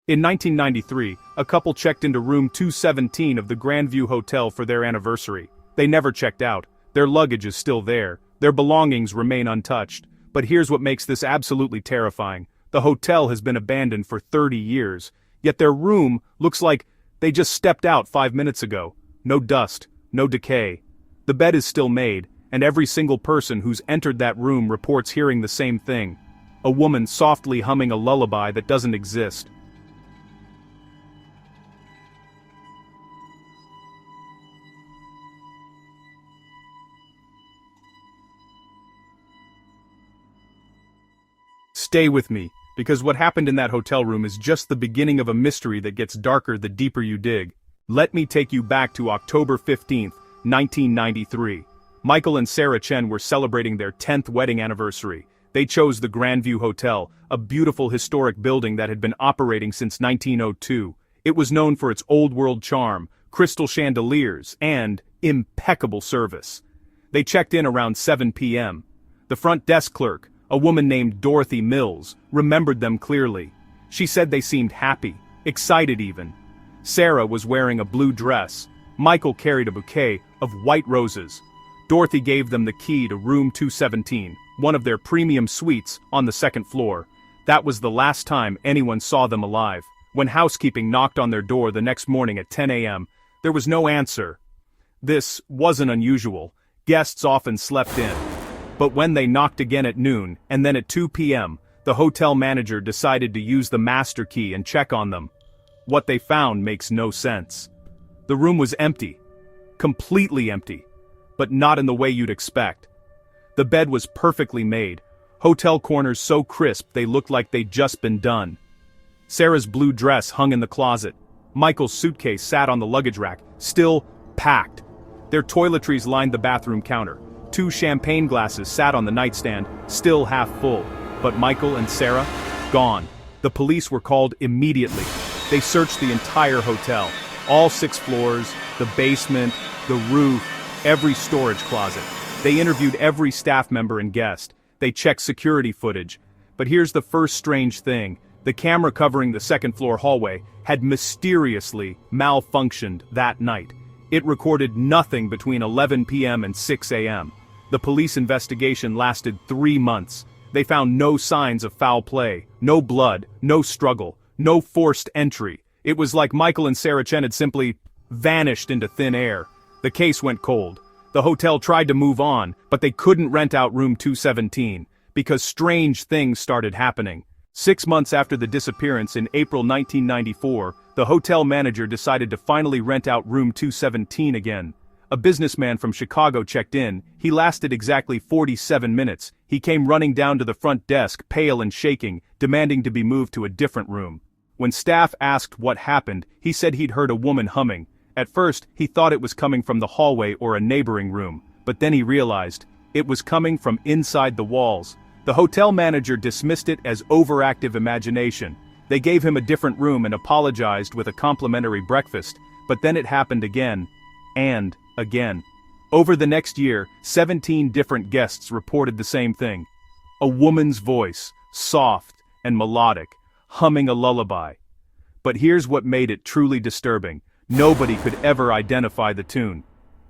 In 1993, a couple checked into room 217 of the Grandview Hotel for their anniversary. They never checked out. Their luggage is still there. Their belongings remain untouched. But here's what makes this absolutely terrifying. The hotel has been abandoned for 30 years, yet their room looks like they just stepped out 5 minutes ago. No dust, no decay. The bed is still made, and every single person who's entered that room reports hearing the same thing. A woman softly humming a lullaby that doesn't exist. Stay with me, because what happened in that hotel room is just the beginning of a mystery that gets darker the deeper you dig. Let me take you back to October 15th, 1993. Michael and Sarah Chen were celebrating their 10th wedding anniversary. They chose the Grandview Hotel, a beautiful historic building that had been operating since 1902. It was known for its old-world charm, crystal chandeliers, and impeccable service. They checked in around 7 p.m. The front desk clerk, a woman named Dorothy Mills, remembered them clearly. She said they seemed happy, excited even. Sarah was wearing a blue dress. Michael carried a bouquet of white roses. Dorothy gave them the key to room 217, one of their premium suites on the second floor. That was the last time anyone saw them alive. When housekeeping knocked on their door the next morning at 10 a.m., there was no answer. This wasn't unusual. Guests often slept in. But when they knocked again at noon, and then at 2 p.m., the hotel manager decided to use the master key and check on them. What they found makes no sense. The room was empty. Completely empty. But not in the way you'd expect. The bed was perfectly made. Hotel corners so crisp they looked like they'd just been done. Sarah's blue dress hung in the closet. Michael's suitcase sat on the luggage rack, still packed. Their toiletries lined the bathroom counter. 2 champagne glasses sat on the nightstand, still half full. But Michael and Sarah? Gone. The police were called immediately. They searched the entire hotel. All 6 floors, the basement, the roof, every storage closet. They interviewed every staff member and guest. They checked security footage. But here's the first strange thing. The camera covering the second-floor hallway had mysteriously malfunctioned that night. It recorded nothing between 11 p.m. and 6 a.m. The police investigation lasted 3 months. They found no signs of foul play, no blood, no struggle, no forced entry. It was like Michael and Sarah Chen had simply vanished into thin air. The case went cold. The hotel tried to move on, but they couldn't rent out room 217, because strange things started happening. 6 months after the disappearance in April 1994, the hotel manager decided to finally rent out room 217 again. A businessman from Chicago checked in. He lasted exactly 47 minutes. He came running down to the front desk, pale and shaking, demanding to be moved to a different room. When staff asked what happened, he said he'd heard a woman humming. At first, he thought it was coming from the hallway or a neighboring room, but then he realized it was coming from inside the walls. The hotel manager dismissed it as overactive imagination. They gave him a different room and apologized with a complimentary breakfast, but then it happened again. And again. Over the next year, 17 different guests reported the same thing. A woman's voice, soft and melodic, humming a lullaby. But here's what made it truly disturbing. Nobody could ever identify the tune.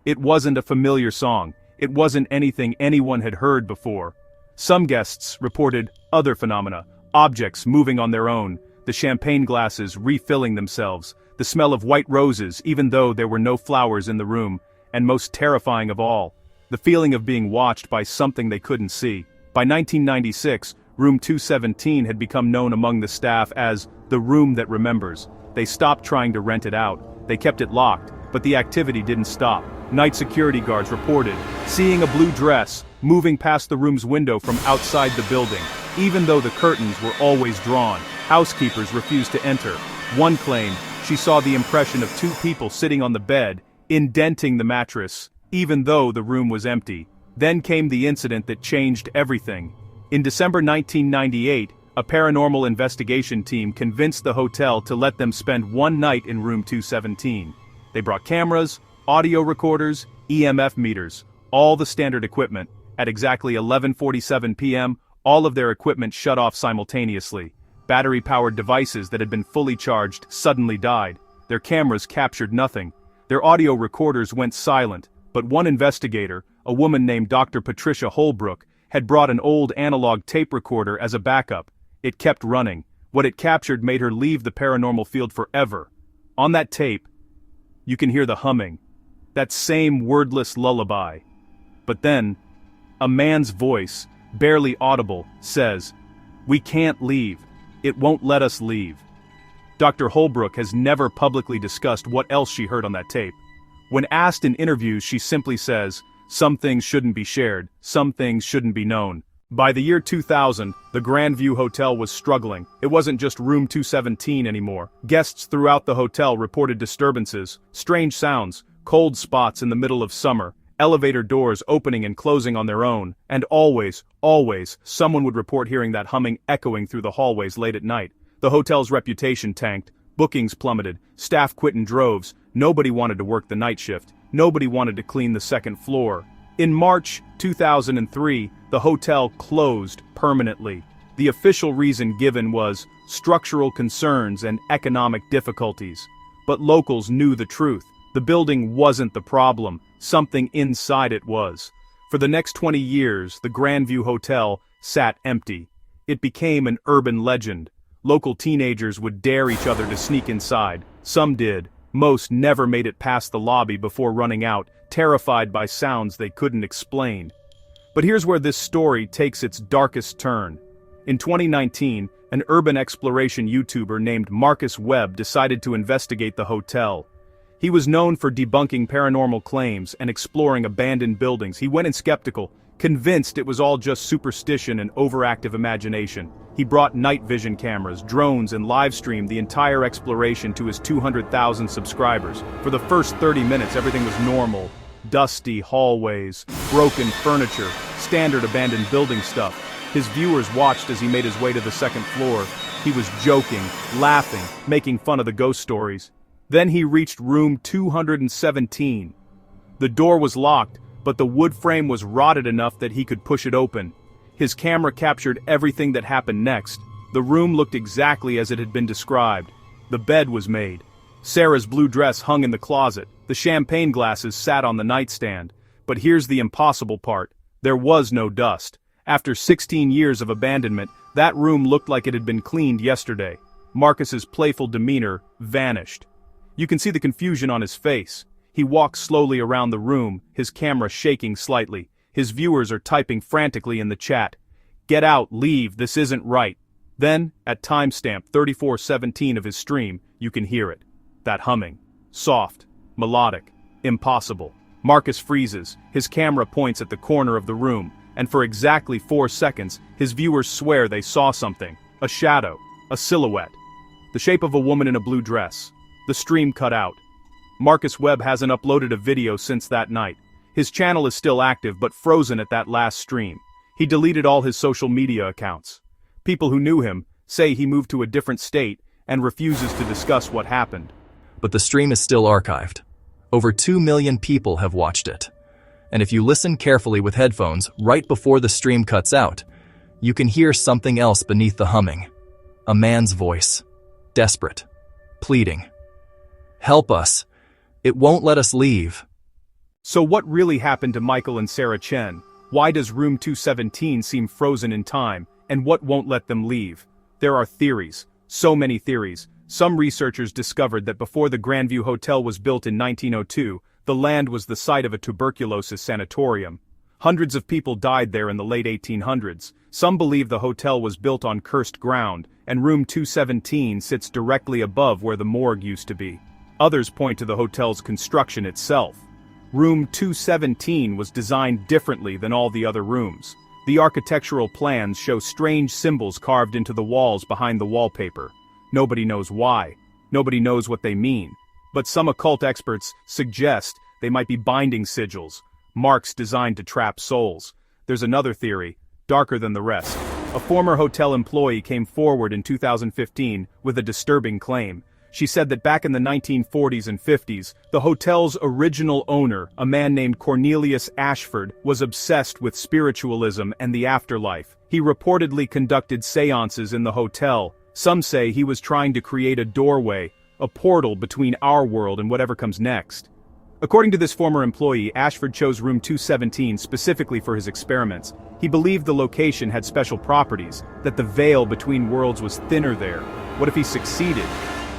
It wasn't a familiar song. It wasn't anything anyone had heard before. Some guests reported other phenomena, objects moving on their own, the champagne glasses refilling themselves, the smell of white roses even though there were no flowers in the room, and most terrifying of all, the feeling of being watched by something they couldn't see. By 1996, room 217 had become known among the staff as the room that remembers. They stopped trying to rent it out. They kept it locked, but the activity didn't stop. Night security guards reported seeing a blue dress moving past the room's window from outside the building. Even though the curtains were always drawn, housekeepers refused to enter. One claimed she saw the impression of 2 people sitting on the bed, indenting the mattress, even though the room was empty. Then came the incident that changed everything. In December 1998, a paranormal investigation team convinced the hotel to let them spend one night in room 217. They brought cameras, audio recorders, EMF meters, all the standard equipment. At exactly 11:47 p.m., all of their equipment shut off simultaneously. Battery-powered devices that had been fully charged suddenly died. Their cameras captured nothing. Their audio recorders went silent, but one investigator, a woman named Dr. Patricia Holbrook, had brought an old analog tape recorder as a backup. It kept running. What it captured made her leave the paranormal field forever. On that tape, you can hear the humming. That same wordless lullaby. But then, a man's voice, barely audible, says, "We can't leave. It won't let us leave." Dr. Holbrook has never publicly discussed what else she heard on that tape. When asked in interviews, she simply says, "Some things shouldn't be shared, some things shouldn't be known." By the year 2000, the Grandview Hotel was struggling. It wasn't just room 217 anymore. Guests throughout the hotel reported disturbances, strange sounds, cold spots in the middle of summer, elevator doors opening and closing on their own, and always, someone would report hearing that humming echoing through the hallways late at night. The hotel's reputation tanked, bookings plummeted, staff quit in droves, nobody wanted to work the night shift, nobody wanted to clean the second floor. In March 2003, the hotel closed permanently. The official reason given was structural concerns and economic difficulties. But locals knew the truth. The building wasn't the problem, something inside it was. For the next 20 years, the Grandview Hotel sat empty. It became an urban legend. Local teenagers would dare each other to sneak inside. Some did. Most never made it past the lobby before running out, terrified by sounds they couldn't explain. But here's where this story takes its darkest turn. In 2019, an urban exploration YouTuber named Marcus Webb decided to investigate the hotel. He was known for debunking paranormal claims and exploring abandoned buildings. He went in skeptical, convinced it was all just superstition and overactive imagination. He brought night vision cameras, drones, and live-streamed the entire exploration to his 200,000 subscribers. For the first 30 minutes, everything was normal. Dusty hallways, broken furniture, standard abandoned building stuff. His viewers watched as he made his way to the second floor. He was joking, laughing, making fun of the ghost stories. Then he reached room 217. The door was locked, but the wood frame was rotted enough that he could push it open. His camera captured everything that happened next. The room looked exactly as it had been described. The bed was made. Sarah's blue dress hung in the closet. The champagne glasses sat on the nightstand. But here's the impossible part. There was no dust. After 16 years of abandonment, that room looked like it had been cleaned yesterday. Marcus's playful demeanor vanished. You can see the confusion on his face. He walks slowly around the room, his camera shaking slightly. His viewers are typing frantically in the chat. "Get out, leave, this isn't right." Then, at timestamp 34:17 of his stream, you can hear it. That humming. Soft, melodic, impossible. Marcus freezes, his camera points at the corner of the room, and for exactly 4 seconds, his viewers swear they saw something. A shadow, a silhouette. The shape of a woman in a blue dress. The stream cut out. Marcus Webb hasn't uploaded a video since that night. His channel is still active but frozen at that last stream. He deleted all his social media accounts. People who knew him say he moved to a different state and refuses to discuss what happened. But the stream is still archived. Over 2 million people have watched it. And if you listen carefully with headphones right before the stream cuts out, you can hear something else beneath the humming. A man's voice. Desperate. Pleading. "Help us. It won't let us leave." So what really happened to Michael and Sarah Chen? Why does room 217 seem frozen in time, and what won't let them leave? There are theories. So many theories. Some researchers discovered that before the Grandview Hotel was built in 1902, the land was the site of a tuberculosis sanatorium. Hundreds of people died there in the late 1800s. Some believe the hotel was built on cursed ground, and room 217 sits directly above where the morgue used to be. Others point to the hotel's construction itself. Room 217 was designed differently than all the other rooms. The architectural plans show strange symbols carved into the walls behind the wallpaper. Nobody knows why. Nobody knows what they mean. But some occult experts suggest they might be binding sigils, marks designed to trap souls. There's another theory, darker than the rest. A former hotel employee came forward in 2015 with a disturbing claim. She said that back in the 1940s and 50s, the hotel's original owner, a man named Cornelius Ashford, was obsessed with spiritualism and the afterlife. He reportedly conducted seances in the hotel, Some say he was trying to create a doorway, a portal between our world and whatever comes next. According to this former employee, Ashford chose room 217 specifically for his experiments. He believed the location had special properties, that the veil between worlds was thinner there. What if he succeeded?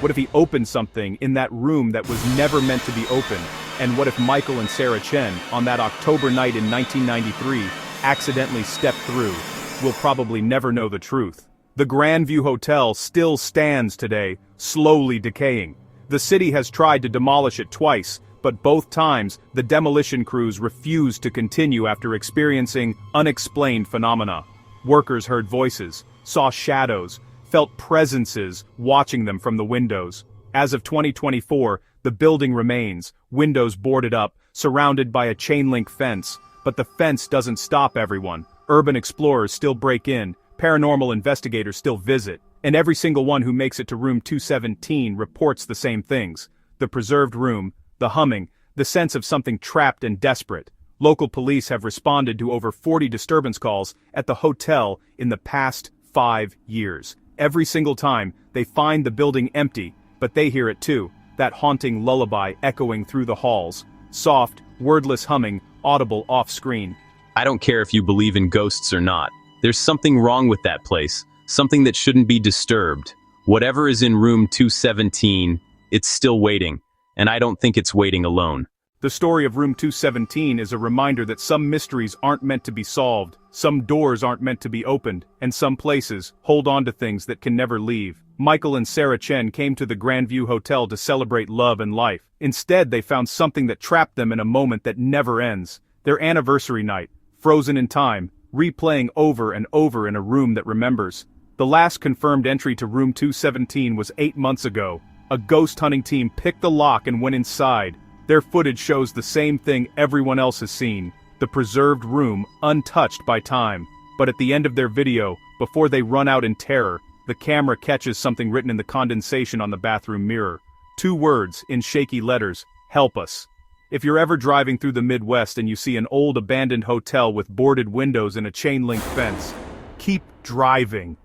What if he opened something in that room that was never meant to be opened? And what if Michael and Sarah Chen, on that October night in 1993, accidentally stepped through? We'll probably never know the truth. The Grandview Hotel still stands today, slowly decaying. The city has tried to demolish it twice, but both times, the demolition crews refused to continue after experiencing unexplained phenomena. Workers heard voices, saw shadows, felt presences watching them from the windows. As of 2024, the building remains, windows boarded up, surrounded by a chain-link fence. But the fence doesn't stop everyone. Urban explorers still break in, paranormal investigators still visit, and every single one who makes it to room 217 reports the same things. The preserved room, the humming, the sense of something trapped and desperate. Local police have responded to over 40 disturbance calls at the hotel in the past 5 years. Every single time, they find the building empty, but they hear it too, that haunting lullaby echoing through the halls. Soft, wordless humming, audible off-screen. I don't care if you believe in ghosts or not. There's something wrong with that place, something that shouldn't be disturbed. Whatever is in room 217, it's still waiting, and I don't think it's waiting alone. The story of room 217 is a reminder that some mysteries aren't meant to be solved, some doors aren't meant to be opened, and some places hold on to things that can never leave. Michael and Sarah Chen came to the Grandview Hotel to celebrate love and life. Instead, they found something that trapped them in a moment that never ends. Their anniversary night, frozen in time, replaying over and over in a room that remembers. The last confirmed entry to room 217 was 8 months ago. A ghost hunting team picked the lock and went inside. Their footage shows the same thing everyone else has seen. The preserved room, untouched by time. But at the end of their video, before they run out in terror, the camera catches something written in the condensation on the bathroom mirror. 2 words, in shaky letters, "Help us." If you're ever driving through the Midwest and you see an old abandoned hotel with boarded windows and a chain-link fence, keep driving.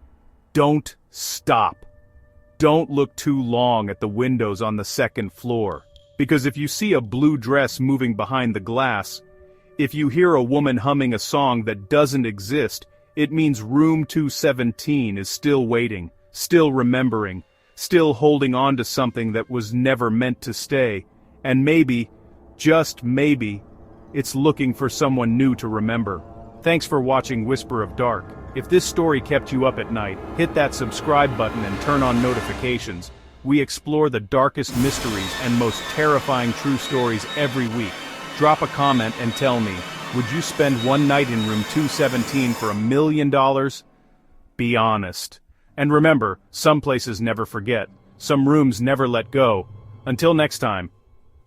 Don't stop. Don't look too long at the windows on the 2nd floor. Because if you see a blue dress moving behind the glass, if you hear a woman humming a song that doesn't exist, it means room 217 is still waiting, still remembering, still holding on to something that was never meant to stay. And maybe, just maybe, it's looking for someone new to remember. Thanks for watching Whisper of Dark. If this story kept you up at night, hit that subscribe button and turn on notifications. We explore the darkest mysteries and most terrifying true stories every week. Drop a comment and tell me, would you spend one night in room 217 for $1 million? Be honest. And remember, some places never forget. Some rooms never let go. Until next time,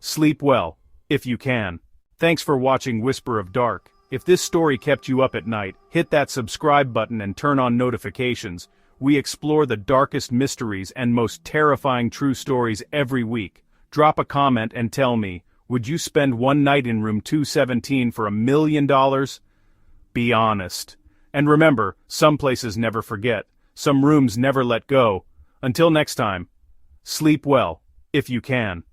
sleep well, if you can. Thanks for watching Whisper of Dark. If this story kept you up at night, hit that subscribe button and turn on notifications. We explore the darkest mysteries and most terrifying true stories every week. Drop a comment and tell me, would you spend one night in room 217 for $1 million? Be honest. And remember, some places never forget. Some rooms never let go. Until next time, sleep well, if you can.